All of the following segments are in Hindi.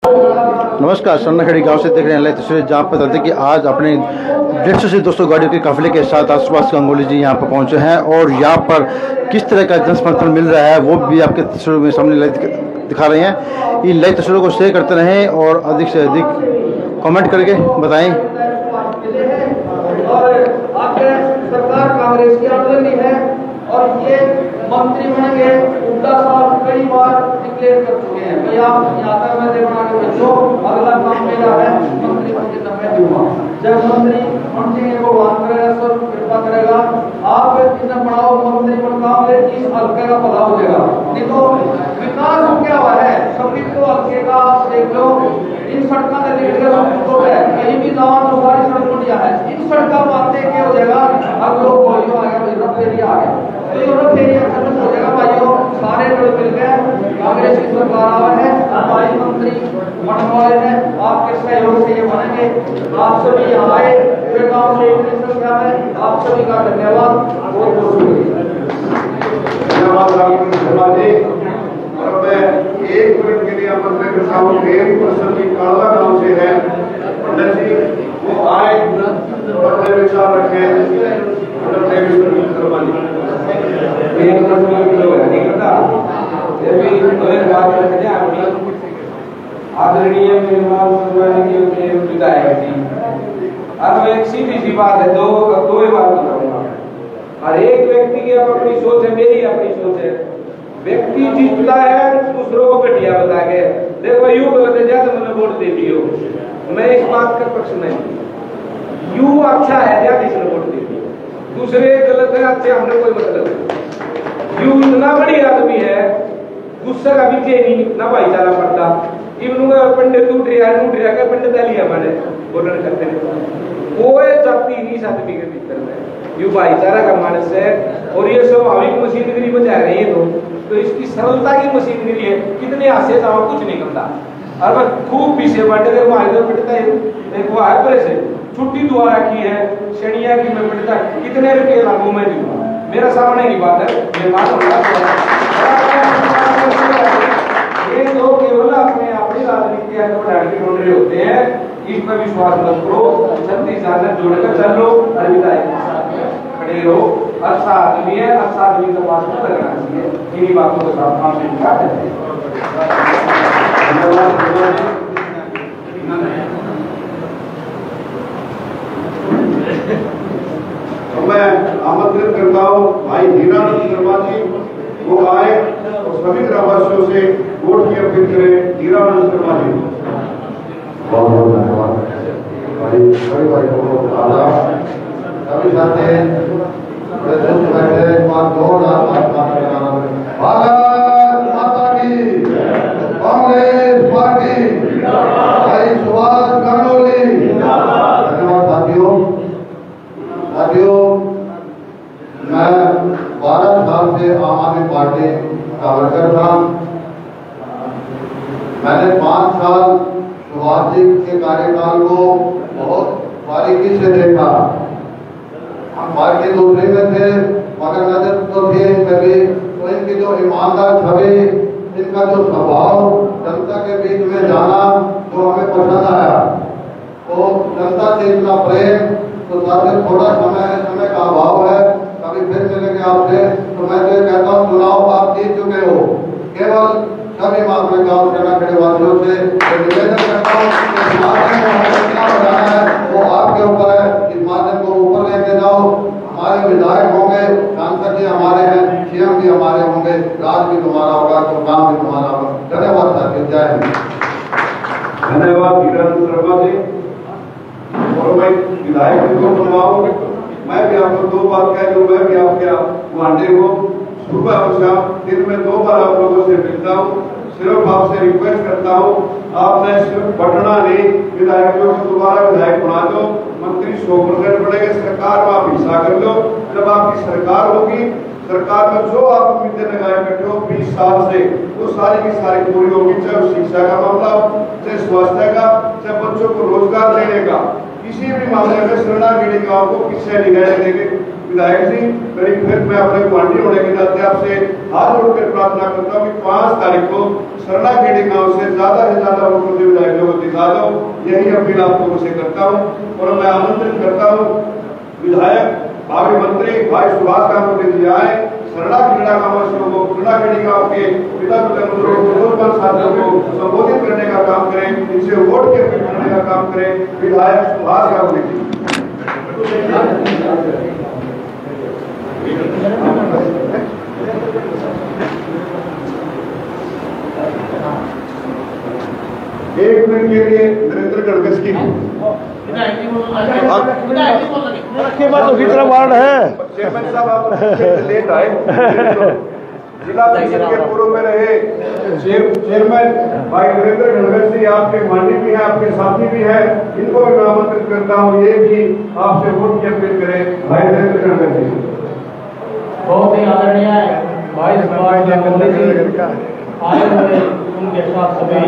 नमस्कार, सरनाखेड़ी गांव से देख रहे हैं लाइव तस्वीरें, जहाँ पर बताते हैं कि आज अपने 150 से 200 गाड़ियों के काफिले के साथ आज सुभाष गांगुली जी यहां पर पहुंचे हैं और यहां पर किस तरह का जनसमर्थन मिल रहा है वो भी आपके तस्वीरों में सामने लाइव दिखा रहे हैं। इन लाइव तस्वीरों को शेयर करते रहें और अधिक से अधिक कमेंट करके बताएं। सरकार कांग्रेस की आंदोलन है और ये मंत्री बनेंगे, उनका साथ कई बार डिक्लेयर कर चुके हैं। भाई आप यहाँ तक मैं बना के बच्चों, अगला काम मेरा है मंत्री बन के मैं दूंगा। जब मंत्री बन जाएंगे भगवान करेगा, सब कृपा करेगा, आप इतना बढ़ाओ मंत्री बन काम ले, इस हल्के का भला हो जाएगा। नहीं तो विकास क्या हुआ है, सभी को हल्के का आप देख लो, इन सड़कों ने देख लिया तो है, कहीं भी दावा तो सारी सड़क बढ़िया है, इन सड़कों बातें क्या हो जाएगा। अब लोग बोलियो आ गया, यूरोप एरिया आ गया, तो यूरोप एरिया खत्म हो जाएगा भाइयों। सारे लोग मिल गए, कांग्रेस की सरकार आवा है, हमारी मंत्री बनने वाले हैं, आपके सहयोग से ये बनेंगे। आप सभी यहाँ आए, गाँव से इतनी संख्या में, आप सभी का धन्यवाद, बहुत बहुत शुक्रिया। और मैं एक मिनट के लिए आमंत्रित करता हूँ, कालवा गांव से है पंडित जी, वो आए अपने विचार रखें। आदरणीय विधायक जी, अब एक सीधी सी बात है, दो ही बात बताऊंगा। हर एक व्यक्ति की अपनी सोच है, मेरी अपनी सोच है। व्यक्ति जीतता है दूसरों को घटिया बता के, देखो यू गलत है ज्यादा मैंने वोट दे दियो, मैं इस बात का पक्ष नहीं। यू अच्छा है ज्यादा इसने वोट दे दियो, दूसरे गलत है अच्छे हमने कोई मतलब नहीं। यू इतना बड़ी आदमी है, गुस्सा का भी नहीं ना भाईचारा पड़ता। इवन पंडित टूट रहा क्या पंडित लिया मैंने बोलने करते हैं, कोई जाति नहीं आदमी के भीतर में, यू भाईचारा का मानस है। और ये स्वाभाविक मशीनरी बचा रही है तो इसकी सरलता की मशीनरी है, कितने हासे जाओ कुछ नहीं करता। और मैं खूब पीछे बैठे थे, वहां इधर पिटता है, एक वो है परे से छुट्टी दुआ रखी है शनिया की, मैं पिटता कितने रुपये लागू मैं दूंगा, मेरा सामने की बात है, मेहमान ये तो केवल अपने अपनी राजनीति बढ़ाने ढूंढ रहे होते हैं, इस पर विश्वास मत करो। 36 साल जोड़कर चल लो, खड़े रहो, अच्छा आदमी है, अच्छा आदमी का पास में लगना चाहिए। इन्हीं बातों के साथ हम मैं आमंत्रित करता हूँ भाई हीरानंद शर्मा जी, वो आए और सभी ग्रामवासियों से वोट की अपील करें। हीरानंद शर्मा जी, बहुत बहुत धन्यवाद भाई, बड़ी भाई को आदाब। सभी साथी बैठे भारत माता की, कांग्रेस पार्टी, भाई सुभाष गांगुली। धन्यवाद साथियों। मैं 12 साल से आम आदमी पार्टी का वर्कर था। मैंने 5 साल सुभाष जी के कार्यकाल को बहुत बारीकी से देखा। हम पार्टी दूसरे में थे मगर नजर तो थे इनमें भी, तो इनकी जो ईमानदार छवि, इनका जो स्वभाव, जनता के बीच में जाना जो हमें पसंद आया, तो जनता से इतना प्रेम, तो साथ थोड़ा समय का अभाव है, कभी फिर मिलेंगे आपसे। तो मैं तो कहता हूँ चुनाव आप जीत चुके हो, केवल सभी मामले गाँव सरनाखेड़ी वासियों से निवेदन करता हूँ वो आपके ऊपर है। इस माध्यम को ऊपर लेके जाओ। हमारे विधायक होंगे, सांसद जी हमारे हैं, सीएम भी हमारे होंगे, राज भी तुम्हारा होगा, तो काम भी तुम्हारा होगा। धन्यवाद साथी, जय हिंद। धन्यवाद हीरानंद शर्मा जी। और मैं विधायक को बुलवाऊं, मैं भी आपको 2 बात कह दूं, मैं भी आपके गुआंढे हूँ, सुबह और शाम दिन में 2 बार आप लोगों से मिलता हूँ। सिर्फ आपसे रिक्वेस्ट करता हूँ, आपने सिर्फ बढ़ना नहीं, विधायकों को दोबारा विधायक बना दो, मंत्री 100% बढ़ेंगे, सरकार में आप हिस्सा कर लो। जब आपकी सरकार होगी, सरकार में जो आप उम्मीदें लगाए बैठे हो 20 साल से, वो सारी की सारी पूरी होगी। चाहे शिक्षा का मामला, चाहे स्वास्थ्य का, चाहे बच्चों को रोजगार देने का, किसी भी मामले में शरणागढ़ी गांव को पीछे नहीं रहने देंगे। विधायक जी, करीब फिर मैं अपने गुवाहाटी होने के नाते आपसे हाथ जोड़कर प्रार्थना करता हूँ कि 5 तारीख को सरनाखेड़ी गांव से ज्यादा वोटों से विधायकों को जिता दो। यही अपील आप लोगों से करता हूँ और मैं आमंत्रित करता हूँ विधायक भावी मंत्री भाई सुभाष गांगुली जी आए, सरनाखेड़ी गांव के पिता साथियों को संबोधित करने का काम करें, इनसे वोट की अपील करने का काम करें। विधायक सुभाष गांगुली जी। एक मिनट के लिए नरेंद्र गणगस की कितना वार्ड है चेयरमैन साहब, आप लेट आए। जिला परिषद के पूर्व में रहे चेयरमैन भाई नरेंद्र गणगस जी आपके मांडी भी हैं, आपके साथी भी हैं, इनको भी मैं आमंत्रित करता हूँ, ये भी आपसे वोट की अपील करें। भाई नरेंद्र गणगस जी। बहुत ही आदरणीय भाई सुभाष गांगुली जी आए हुए, उनके साथ सभी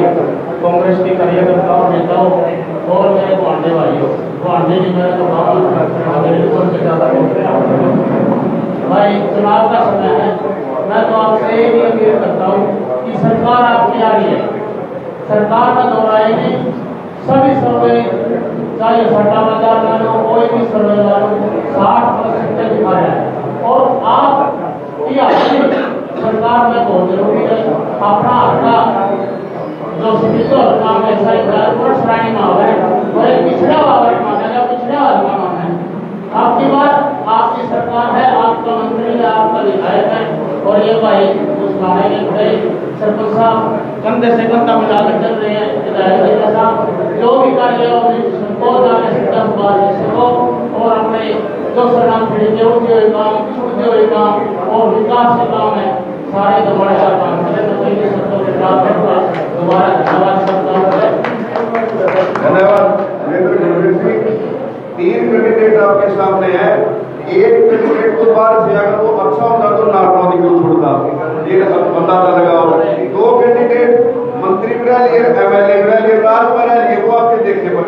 कांग्रेस के कार्यकर्ताओं, नेताओं और मेरे गुआंढी भाइयों, गुआंढी जी मेरे तो भाई चुनाव का समय है। मैं तो आपसे यही अपील करता हूँ कि सरकार आपकी आ रही है, सरकार का दौर आएगी, सभी सर्वे चाहे सट्टा बाजार ला लो, कोई भी सर्वे ला लो, 60% दिखा रहा है और आप सरकार में बहुत जरूरी है। अपना आपका जो सिविल काम ऐसा श्रेणी में है और एक पिछड़ा वाला मांगेगा, पिछड़ा वाला मांग है। आपकी बात, आपकी सरकार है, आपका मंत्री है, आपका विधायक है और ये भाई उस गाने के खड़े सरपंच साहब कंधे से कंधा मिलाकर चल रहे हैं। विधायक जी के साथ जो भी कार्य हो और अपने जो सरनाखेड़ी के उठे हुए काम, छूटते हुए काम और विकास के काम है, सारे दोबारा काम करें। तो शब्दों के साथ दोबारा धन्यवाद करता हूँ। धन्यवाद नरेंद्र गणगस जी। 3 कैंडिडेट आपके सामने है। एक कैंडिडेट को बार से अगर वो अच्छा होता तो नाटवादी को छोड़ता, ये अंदाजा लगाओ। 2 कैंडिडेट मंत्री बना लिए, एमएलए बना लिए, राज बना लिए, वो आपके देखने पर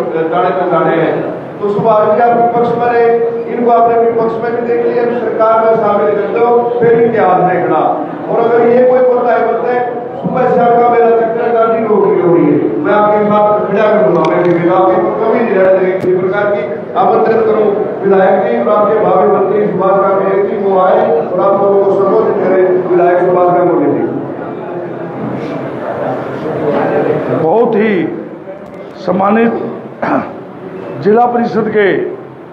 जाने हैं। तो सुभाष जी आप विपक्ष में रहे, इनको आपने विपक्ष में भी देख लिया, सरकार में शामिल कर दो, फिर इनके हाथ देखना। और अगर ये कोई बोलता है बोलते हैं सुबह शाम का मेरा चक्कर गाड़ी नौकरी हो रही है, मैं आपके साथ खड़ा करूंगा, मैं भी आपकी कमी नहीं रहने देंगे। किसी प्रकार की आमंत्रित करूं विधायक जी और आपके भावी मंत्री सुभाष गांगुली जी को आए और आप लोगों को संबोधित करें। विधायक सुभाष गांगुली जी। बहुत ही सम्मानित जिला परिषद के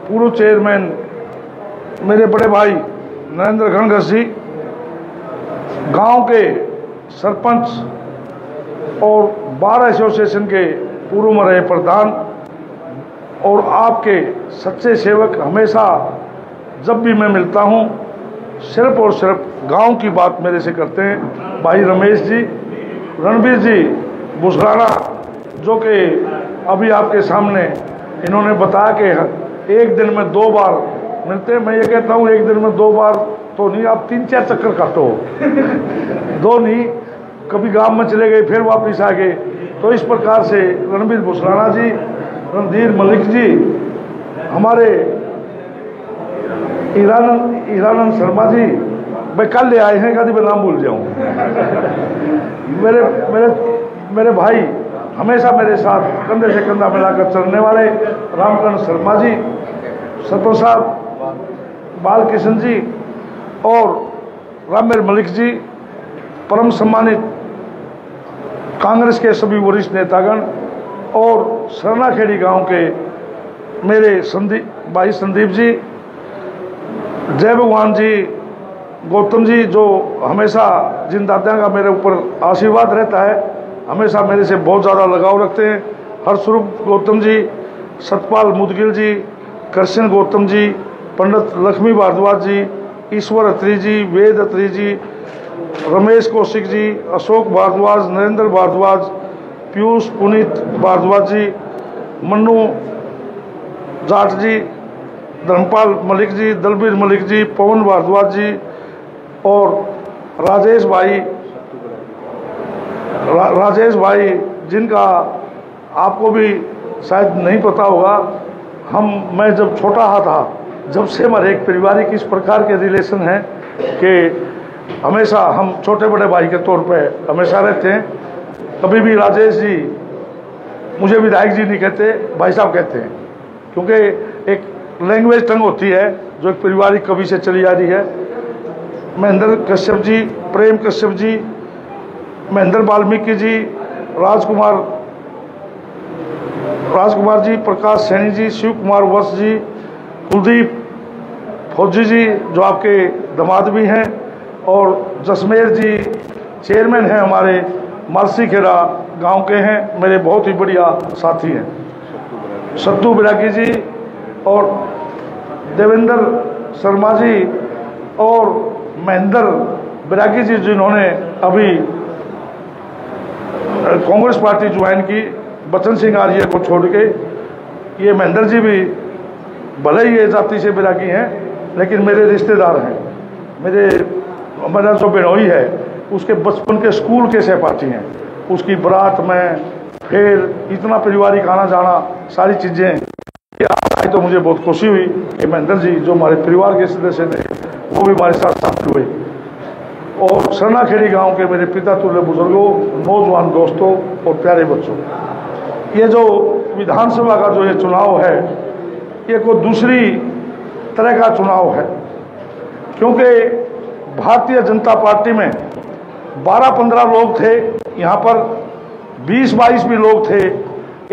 पूर्व चेयरमैन मेरे बड़े भाई नरेंद्र गणगस जी, गांव के सरपंच और बार एसोसिएशन के पूर्व में रहे प्रधान और आपके सच्चे सेवक, हमेशा जब भी मैं मिलता हूं सिर्फ और सिर्फ गांव की बात मेरे से करते हैं। भाई रमेश जी, रणबीर जी बुसराना, जो कि अभी आपके सामने इन्होंने बताया कि एक दिन में 2 बार मिलते हैं। मैं ये कहता हूँ एक दिन में 2 बार तो नहीं, आप 3-4 चक्कर काटो 2 नहीं, कभी गांव में चले गए फिर वापस आ गए। तो इस प्रकार से रणबीर बुसराना जी, रणधीर मलिक जी, हमारे ईरानंद शर्मा जी, भाई कल ले आए हैं, कभी मैं नाम भूल जाऊँ। मेरे भाई हमेशा मेरे साथ कंधे से कंधा मिलाकर चलने वाले रामकरण शर्मा जी, सरपंच साहब बालकिशन जी और रामेर मलिक जी, परम सम्मानित कांग्रेस के सभी वरिष्ठ नेतागण और सरनाखेड़ी गांव के मेरे भाई संदीप जी, जय भगवान जी, गौतम जी, जो हमेशा जिन दादा का मेरे ऊपर आशीर्वाद रहता है, हमेशा मेरे से बहुत ज़्यादा लगाव रखते हैं। हरस्वरूप गौतम जी, सतपाल मुदगिल जी, कृष्ण गौतम जी, पंडित लक्ष्मी भारद्वाज जी, ईश्वर अत्री जी, वेद अत्री जी, रमेश कौशिक जी, अशोक भारद्वाज, नरेंद्र भारद्वाज, पीयूष पुनीत भारद्वाज जी, मन्नू जाट जी, धर्मपाल मलिक जी, दलबीर मलिक जी, पवन भारद्वाज जी और राजेश भाई जिनका आपको भी शायद नहीं पता होगा। मैं जब छोटा था जब से हमारे एक पारिवारिक इस प्रकार के रिलेशन हैं कि हमेशा हम छोटे बड़े भाई के तौर पे हमेशा रहते हैं। कभी भी राजेश जी मुझे विधायक जी नहीं कहते, भाई साहब कहते हैं, क्योंकि एक लैंग्वेज टंग होती है जो एक पारिवारिक कवि से चली आ रही है। महेंद्र कश्यप जी, प्रेम कश्यप जी, महेंद्र वाल्मीकि जी, राजकुमार जी, प्रकाश सैनी जी, शिव कुमार वत्स जी, कुलदीप फौजी जी जो आपके दामाद भी हैं, और जसमेर जी चेयरमैन हैं हमारे मालसी खेड़ा गांव के हैं, मेरे बहुत ही बढ़िया साथी हैं। सत्तू बिरागी जी और देवेंद्र शर्मा जी और महेंद्र बिरागी जी जिन्होंने अभी कांग्रेस पार्टी ज्वाइन की बच्चन सिंह आर्य को छोड़ के। ये महेंद्र जी भी भले ही ये जाति से बिरागी हैं लेकिन मेरे रिश्तेदार हैं। मेरा जो बिनोई है उसके बचपन के स्कूल के सहपाठी हैं। उसकी बारात में फिर इतना पारिवारिक आना जाना सारी चीज़ें आई तो मुझे बहुत खुशी हुई कि महेंद्र जी जो हमारे परिवार के सदस्य थे वो भी हमारे साथ शामिल हुए। और सरनाखेड़ी गांव के मेरे पिता तुल्य बुजुर्गों, नौजवान दोस्तों और प्यारे बच्चों, ये जो विधानसभा का जो ये चुनाव है ये कोई दूसरी तरह का चुनाव है, क्योंकि भारतीय जनता पार्टी में 12-15 लोग थे, यहाँ पर 20-22 भी लोग थे।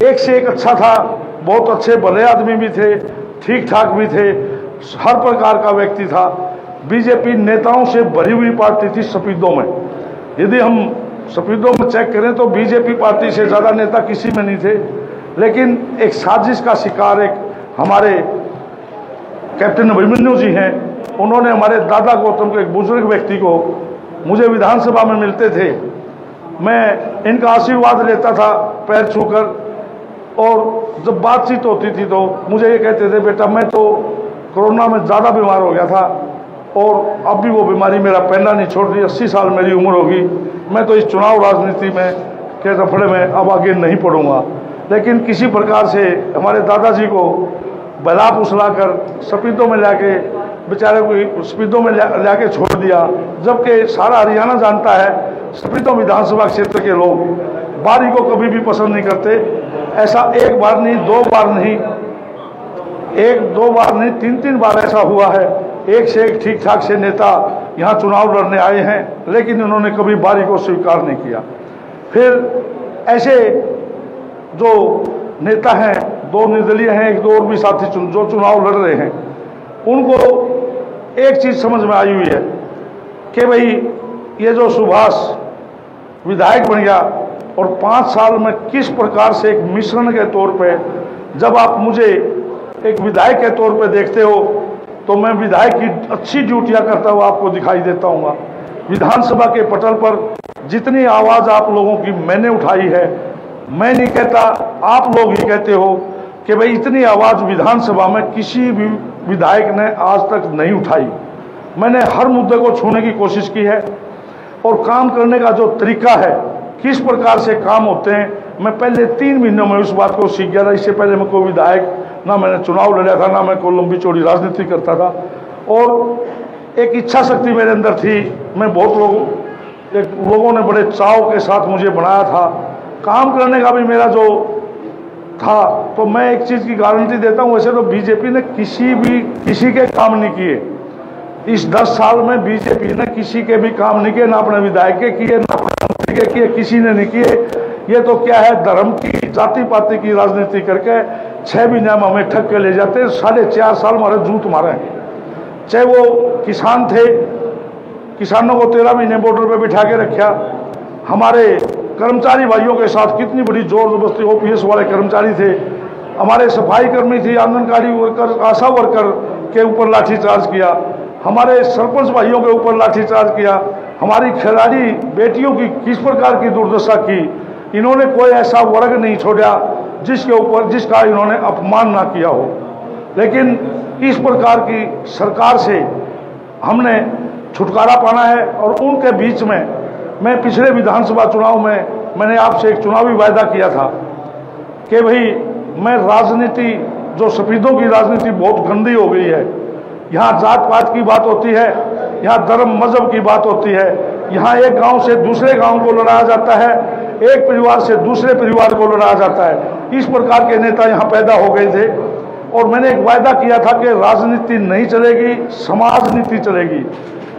एक से एक अच्छा था, बहुत अच्छे भले आदमी भी थे, ठीक ठाक भी थे, हर प्रकार का व्यक्ति था। बीजेपी नेताओं से भरी हुई पार्टी थी सफेदों में। यदि हम सफेदों में चेक करें तो बीजेपी पार्टी से ज़्यादा नेता किसी में नहीं थे। लेकिन एक साजिश का शिकार एक हमारे कैप्टन अभिमन्यु जी हैं, उन्होंने हमारे दादा गौतम के एक बुजुर्ग व्यक्ति को, मुझे विधानसभा में मिलते थे, मैं इनका आशीर्वाद लेता था पैर छूकर, और जब बातचीत होती थी तो मुझे ये कहते थे, बेटा मैं तो कोरोना में ज़्यादा बीमार हो गया था और अब भी वो बीमारी मेरा पहना नहीं छोड़ रही, 80 साल मेरी उम्र होगी, मैं तो इस चुनाव राजनीति में के रफड़े में अब आगे नहीं पढ़ूंगा। लेकिन किसी प्रकार से हमारे दादाजी को बला फुसला कर सफेदों में लाके बेचारे को सफेदों में लाके छोड़ दिया, जबकि सारा हरियाणा जानता है सफेदों विधानसभा क्षेत्र के लोग बारी को कभी भी पसंद नहीं करते। ऐसा एक बार नहीं, 2 बार नहीं, 1-2 बार नहीं, 3-3 बार ऐसा हुआ है। एक से एक ठीक ठाक से नेता यहाँ चुनाव लड़ने आए हैं, लेकिन उन्होंने कभी बारी को स्वीकार नहीं किया। फिर ऐसे जो नेता हैं, 2 निर्दलीय हैं, 1-2 और भी साथी जो चुनाव लड़ रहे हैं, उनको एक चीज़ समझ में आई हुई है कि भाई ये जो सुभाष विधायक बन गया और 5 साल में किस प्रकार से एक मिश्रण के तौर पे, जब आप मुझे एक विधायक के तौर पे देखते हो तो मैं विधायक की अच्छी ड्यूटियां करता हुआ आपको दिखाई देता हूँ। विधानसभा के पटल पर जितनी आवाज़ आप लोगों की मैंने उठाई है, मैं नहीं कहता, आप लोग ही कहते हो कि भाई इतनी आवाज़ विधानसभा में किसी भी विधायक ने आज तक नहीं उठाई। मैंने हर मुद्दे को छूने की कोशिश की है और काम करने का जो तरीका है, किस प्रकार से काम होते हैं, मैं पहले 3 महीनों में उस बात को सीख गया था। इससे पहले मैं कोई विधायक ना मैंने चुनाव लड़ा था, ना मैं कोई लंबी चौड़ी राजनीति करता था, और एक इच्छा शक्ति मेरे अंदर थी। मैं बहुत लोगों ने बड़े चाव के साथ मुझे बनाया था, काम करने का भी मेरा जो था। तो मैं एक चीज़ की गारंटी देता हूँ, वैसे तो बीजेपी ने किसी के काम नहीं किए। इस 10 साल में बीजेपी ने किसी के भी काम नहीं किए, ना अपने विधायक के किए, ना अपने मंत्री के किए, किसी ने नहीं किए। ये तो क्या है, धर्म की, जाति पाति की राजनीति करके 6 महीने में हमें ठग के ले जाते हैं। 4.5 साल हमारे जूत मारे हैं। चाहे वो किसान थे, किसानों को 13 महीने बॉर्डर पे बिठा के रखा। हमारे कर्मचारी भाइयों के साथ कितनी बड़ी जोर जबरदस्ती, OPS वाले कर्मचारी थे, हमारे सफाई कर्मी थी, आंगनबाड़ी वर्कर, आशा वर्कर के ऊपर लाठीचार्ज किया, हमारे सरपंच भाइयों के ऊपर लाठीचार्ज किया, हमारी खिलाड़ी बेटियों की किस प्रकार की दुर्दशा की। इन्होंने कोई ऐसा वर्ग नहीं छोड़ा जिसका इन्होंने अपमान ना किया हो। लेकिन इस प्रकार की सरकार से हमने छुटकारा पाना है। और उनके बीच में मैं पिछले विधानसभा चुनाव में मैंने आपसे एक चुनावी वायदा किया था कि भाई मैं राजनीति, जो सफेदों की राजनीति बहुत गंदी हो गई है, यहाँ जात पात की बात होती है, यहाँ धर्म मजहब की बात होती है, यहाँ एक गांव से दूसरे गांव को लड़ाया जाता है, एक परिवार से दूसरे परिवार को लड़ाया जाता है। इस प्रकार के नेता यहाँ पैदा हो गए थे और मैंने एक वायदा किया था कि राजनीति नहीं चलेगी, समाज नीति चलेगी।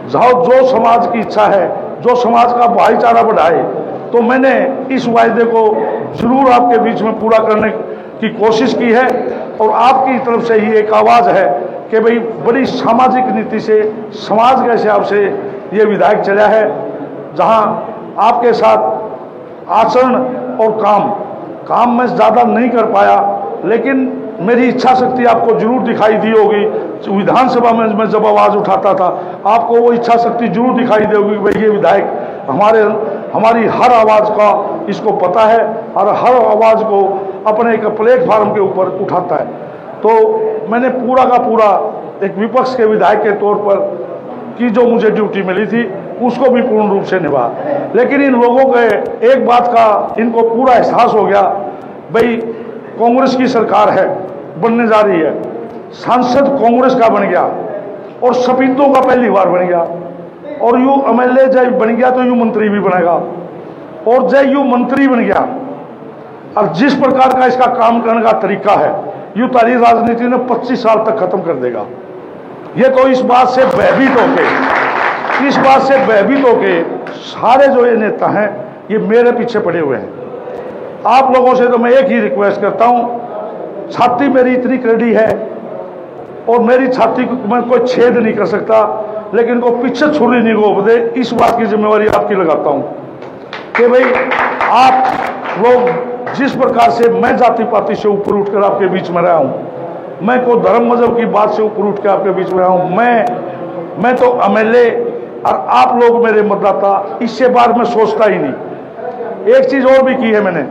जो समाज की इच्छा है, जो समाज का भाईचारा बढ़ाए, तो मैंने इस वायदे को जरूर आपके बीच में पूरा करने की कोशिश की है। और आपकी तरफ से ही एक आवाज़ है कि भाई बड़ी सामाजिक नीति से, समाज के हिसाब से ये विधायक चला है, जहां आपके साथ आचरण और काम में ज़्यादा नहीं कर पाया, लेकिन मेरी इच्छा शक्ति आपको जरूर दिखाई दी होगी। विधानसभा में मैं जब आवाज़ उठाता था, आपको वो इच्छा शक्ति जरूर दिखाई दी होगी कि भाई ये विधायक हमारी हर आवाज़ का इसको पता है और हर आवाज़ को अपने एक प्लेटफार्म के ऊपर उठाता है। तो मैंने पूरा का पूरा एक विपक्ष के विधायक के तौर पर की जो मुझे ड्यूटी मिली थी उसको भी पूर्ण रूप से निभा। लेकिन इन लोगों के एक बात का इनको पूरा एहसास हो गया, भाई कांग्रेस की सरकार है, बनने जा रही है, सांसद कांग्रेस का बन गया और सपीतों का पहली बार बन गया, और यूं एमएलए जब बन गया तो यूं मंत्री भी बनेगा, और जब यूं मंत्री बन गया और जिस प्रकार का इसका काम करने का तरीका है, यूं तारी राजनीति ने 25 साल तक खत्म कर देगा। ये तो इस बात से भयभीत होके सारे जो ये नेता हैं ये मेरे पीछे पड़े हुए हैं। आप लोगों से तो मैं एक ही रिक्वेस्ट करता हूं, छाती मेरी इतनी कड़ी है और मेरी छाती को मैं कोई छेद नहीं कर सकता, लेकिन को पीछे छुरी नहीं घोप दे, इस बात की जिम्मेवारी आपकी लगाता हूं कि भाई आप लोग जिस प्रकार से मैं जाति पाति से ऊपर उठकर आपके बीच में रहा हूं, मैं को धर्म मजहब की बात से ऊपर उठ के आपके बीच में रहा हूं, मैं तो एमएलए और आप लोग मेरे मतदाता, इससे बार मैं सोचता ही नहीं। एक चीज और भी की है मैंने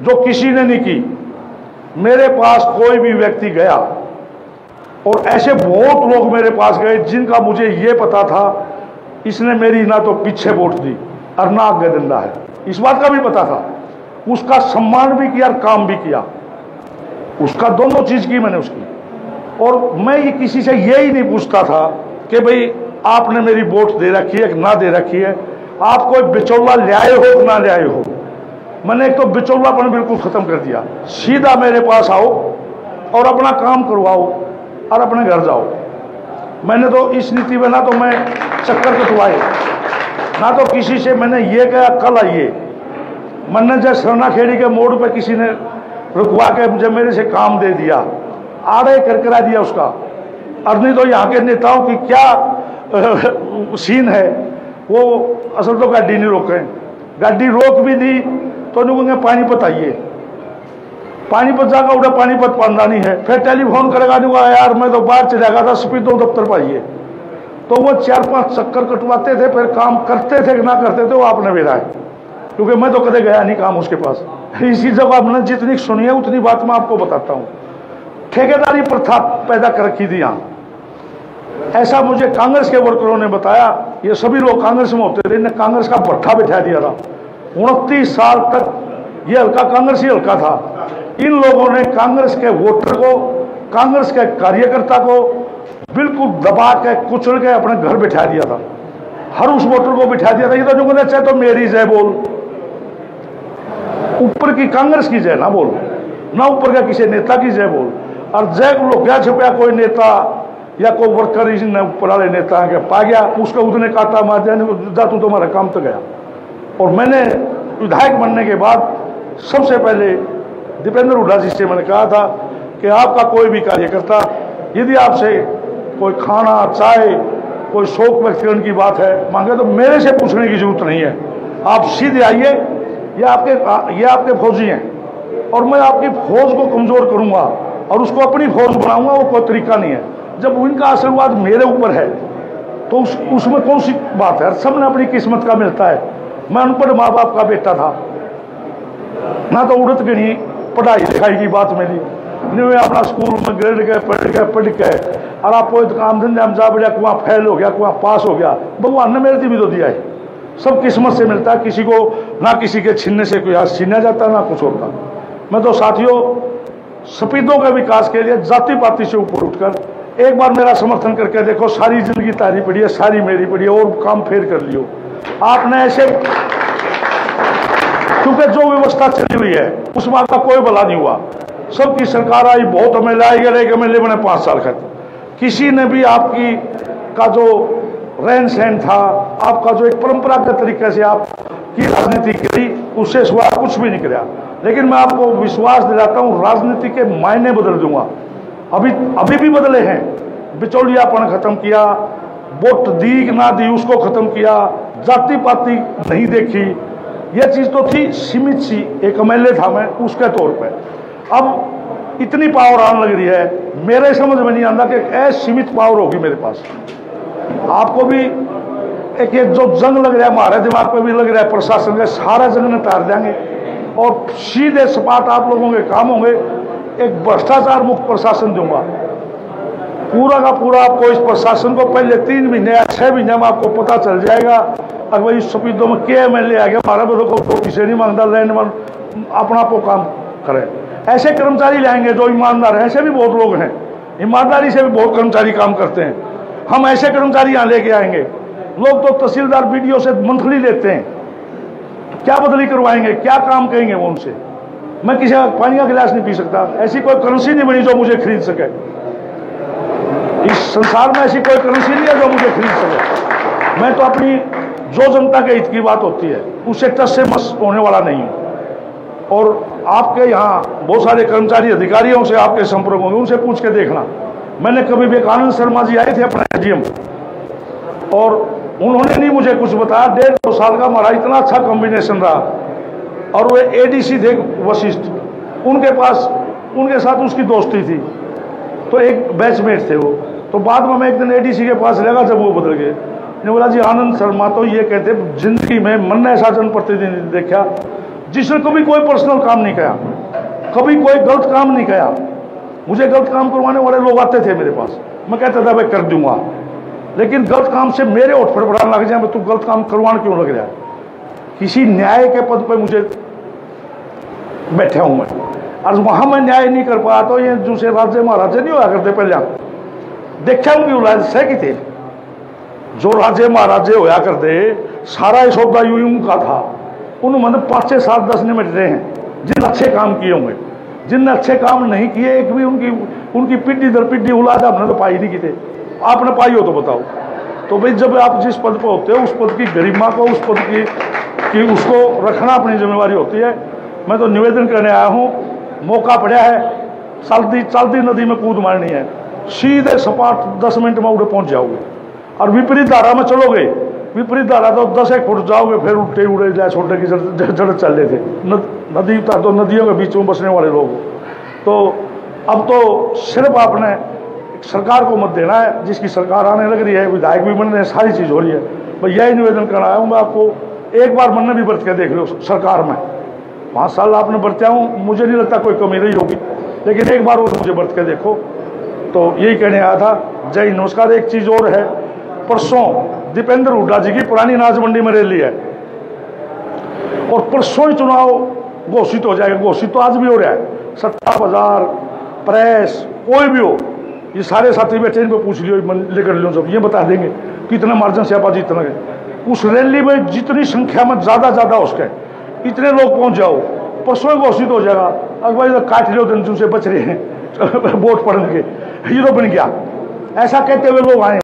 जो किसी ने नहीं की। मेरे पास कोई भी व्यक्ति गया और ऐसे बहुत लोग मेरे पास गए जिनका मुझे ये पता था इसने मेरी ना तो पीछे वोट दी और ना आगे डंडा है, इस बात का भी पता था। उसका सम्मान भी किया और काम भी किया, उसका दोनों चीज की मैंने उसकी। और मैं ये किसी से यही नहीं पूछता था कि भाई आपने मेरी वोट दे रखी है कि ना दे रखी है, आप कोई बिचौला ले आए हो कि ना ले आए हो। मैंने एक तो बिचौलापन बिल्कुल खत्म कर दिया, सीधा मेरे पास आओ और अपना काम करवाओ और अपने घर जाओ। मैंने तो इस नीति में ना तो मैं चक्कर कटवाए, ना तो किसी से मैंने ये कहा कल आइए। मैंने जब सरनाखेड़ी के मोड़ पे किसी ने रुकवा के मुझे मेरे से काम दे दिया, आड़े करकरा दिया उसका। और नहीं तो यहाँ के नेताओं की क्या सीन है, वो असल तो गाड़ी नहीं रोके, गाड़ी रोक भी दी तो नहीं कहेंगे पानीपत आइए, पानीपत जाकर उड़ा पानीपत पाना नहीं है, फिर टेलीफोन करेगा नहीं यार मैं तो बाहर चला गया था स्पीडो दफ्तर पाइए। तो वो 4-5 चक्कर कटवाते थे, फिर काम करते थे कि ना करते थे वो आपने बेरा है, क्योंकि मैं तो कदे गया नहीं काम उसके पास। इसी जगह आपने जितनी सुनी है उतनी बात मैं आपको बताता हूँ। ठेकेदारी प्रथा पैदा कर रखी थी यहाँ, ऐसा मुझे कांग्रेस के वर्करों ने बताया। ये सभी लोग कांग्रेस में होते थे, इन्हें कांग्रेस का भट्ठा बिठा दिया था। 29 साल तक ये हल्का कांग्रेस ही हल्का था। इन लोगों ने कांग्रेस के वोटर को, कांग्रेस के कार्यकर्ता को बिल्कुल दबा के कुचल के अपने घर बिठा दिया था, हर उस वोटर को बिठा दिया था। ये तो जो कहते चाहे तो मेरी जय बोल, ऊपर की कांग्रेस की जय ना बोल, ना ऊपर का किसी नेता की जय बोल। और जय लुका छुपया कोई नेता या कोई वर्कर ऊपर वाले नेता के पा गया, उसको उसने काटा मार दिया, जा तू तुम्हारा काम तो गया। और मैंने विधायक बनने के बाद सबसे पहले दीपेंद्र हुड्डा जी से मैंने कहा था कि आपका कोई भी कार्यकर्ता यदि आपसे कोई खाना चाय कोई शौक व्यक्त करने की बात है मांगे तो मेरे से पूछने की जरूरत नहीं है, आप सीधे आइए, ये आपके फौजी हैं और मैं आपकी फौज को कमजोर करूंगा और उसको अपनी फौज बनाऊंगा, वो कोई तरीका नहीं है। जब उनका आशीर्वाद मेरे ऊपर है तो उसमें कौन सी बात है, सबने अपनी किस्मत का मिलता है। मैं अनपढ़ माँ बाप का बेटा था, ना तो उड़त गणी पढ़ाई लिखाई की बात मिली, नहीं अपना स्कूल में ग्रेड गए पढ़ के और आप कोई काम धंधे में जा बढ़िया, कुआं फेल हो गया, कुआं पास हो गया, भगवान ने मेरे भी तो दिया है। सब किस्मत से मिलता है, किसी को ना किसी के छीनने से कोई हाथ छीना जाता ना कुछ होता। मैं तो साथियों सपीदों के विकास के लिए जाति पाति से ऊपर उठकर एक बार मेरा समर्थन करके देखो, सारी जिंदगी तारी पड़ी है, सारी मेरी पड़ी है, और काम फेर कर लियो आपने ऐसे, क्योंकि जो व्यवस्था चली हुई है उसमें आपका कोई भला नहीं हुआ। सबकी सरकार आई, बहुत एमएलए आई गए, एक एमएलए बने 5 साल खत्म। किसी ने भी आपकी का जो रहन सहन था, आपका जो एक परंपरागत तरीके से आपकी राजनीति करी, उससे सिवा कुछ भी नहीं किया। लेकिन मैं आपको विश्वास दिलाता हूँ, राजनीति के मायने बदल दूंगा। अभी भी बदले हैं। बिचौलियापन खत्म किया, वोट दी कि ना दी उसको खत्म किया, जाति पाति नहीं देखी, यह चीज तो थी सीमित सी, एक एमएलए था मैं उसके तौर पे। अब इतनी पावर आने लग रही है, मेरे समझ में नहीं आता कि ऐसी सीमित पावर होगी मेरे पास। आपको भी एक जो जंग लग रहा है, हमारे दिमाग पे भी लग रहा है, प्रशासन का सारा जंग नितार देंगे और सीधे सपाट आप लोगों के काम होंगे। एक भ्रष्टाचार मुक्त प्रशासन दूंगा, पूरा का पूरा। आपको इस प्रशासन को पहले 3 महीने या 6 महीने में आपको पता चल जाएगा अगर भाई सपीदों में क्या एमएलए आ गया, हमारा बड़ों को किसी नहीं मांगता, लैंड अपना को काम करें। ऐसे कर्मचारी लाएंगे जो ईमानदार हैं, ऐसे भी बहुत लोग हैं, ईमानदारी से भी बहुत कर्मचारी काम करते हैं। हम ऐसे कर्मचारी यहाँ लेके आएंगे। लोग तो तहसीलदार बीडीओ से मंथली लेते हैं, क्या बदली करवाएंगे, क्या काम कहेंगे वो उनसे। मैं किसी का पानी का गिलास नहीं पी सकता, ऐसी कोई करेंसी नहीं बनी जो मुझे खरीद सके। इस संसार में ऐसी कोई करेंसी नहीं है जो मुझे खरीद सके। मैं तो अपनी जो जनता के हित की बात होती है उससे टस से मस होने वाला नहीं हूँ। और आपके यहाँ बहुत सारे कर्मचारी अधिकारियों से आपके संपर्क होंगे, उनसे पूछ के देखना। मैंने कभी विवेकानंद शर्मा जी आए थे अपने एजीएम, और उन्होंने नहीं मुझे कुछ बताया। 1.5-2 साल का हमारा इतना अच्छा कॉम्बिनेशन रहा। और वे एडीसी थे वशिष्ठ, उनके साथ उसकी दोस्ती थी, तो एक बैचमेट थे वो। तो बाद में मैं एक दिन एडीसी के पास लगा जब वो बदल गए, ने बोला जी आनंद शर्मा तो ये कहते जिंदगी में मन ऐसा जनप्रतिनिधि देखा जिसने कभी कोई पर्सनल काम नहीं किया, कभी कोई गलत काम नहीं किया। मुझे गलत काम करवाने वाले लोग आते थे मेरे पास, मैं कहता था भाई कर दूंगा, लेकिन गलत काम से मेरे होठ फड़फड़ाने लग जाए, तू गलत काम करवाने क्यों लग रहा है। किसी न्याय के पद पर मुझे बैठा हूं मैं, और वहां मैं न्याय नहीं कर पाया तो ये दूसरे राजे महाराजे नहीं हुआ करते पहले देखा हूं कि सह की थे जो राजे महाराजे होया करते, सारा ये सौदा यूं का था। उन्होंने 5 से 7 10 निमिट रहे हैं जिन अच्छे काम किए होंगे, जिनने अच्छे काम नहीं किए एक भी उनकी पीढ़ी दर पीढ़ी औलाद हमने तो पाई नहीं की थे। आपने पाई हो तो बताओ। तो भाई जब आप जिस पद पर होते हो उस पद की गरिमा को, उस पद की उसको रखना अपनी जिम्मेवारी होती है। मैं तो निवेदन करने आया हूँ, मौका पड़ा है, चलती नदी में कूद मारनी है, सीधे सपाट 10 मिनट में उड़े पहुंच जाओगे। और विपरीत धारा में चलोगे, विपरीत धारा तो 10 फुट जाओगे, फिर उल्टे उड़े जाए छोटे की जड़ चल रहे थे। नदी तो नदियों के बीच में बसने वाले लोग। तो अब तो सिर्फ आपने सरकार को मत देना है, जिसकी सरकार आने लग रही है, विधायक भी बन रहे हैं, सारी चीज़ हो रही है। मैं यही निवेदन करना आया हूँ। मैं आपको एक बार मन में भी बरत के देख लो सरकार में, 5 साल आपने बरत्या हूँ, मुझे नहीं लगता कोई कमी रही होगी, लेकिन एक बार वो मुझे बरत के देखो। तो यही कहने आया था। जय नमस्कार। एक चीज़ और है, परसों दीपेंद्र हुड्डा जी की पुरानी अनाज मंडी में रैली है, और परसों ही चुनाव घोषित हो जाएगा। घोषित तो आज भी हो रहा है, सट्टा बाजार, प्रेस, कोई भी हो, ये सारे साथी बैठे इनको पूछ लियो, लेकर लियो, सब ये बता देंगे कितना मार्जिन से आप जीतना है। उस रैली में जितनी संख्या में ज़्यादा उसके इतने लोग पहुंच जाओ, परसों घोषित हो जाएगा। अगवाई तो काट लो दिन से बच रहे हैं वोट पड़ने के, हीरो बन गया, ऐसा कहते हुए लोग आए।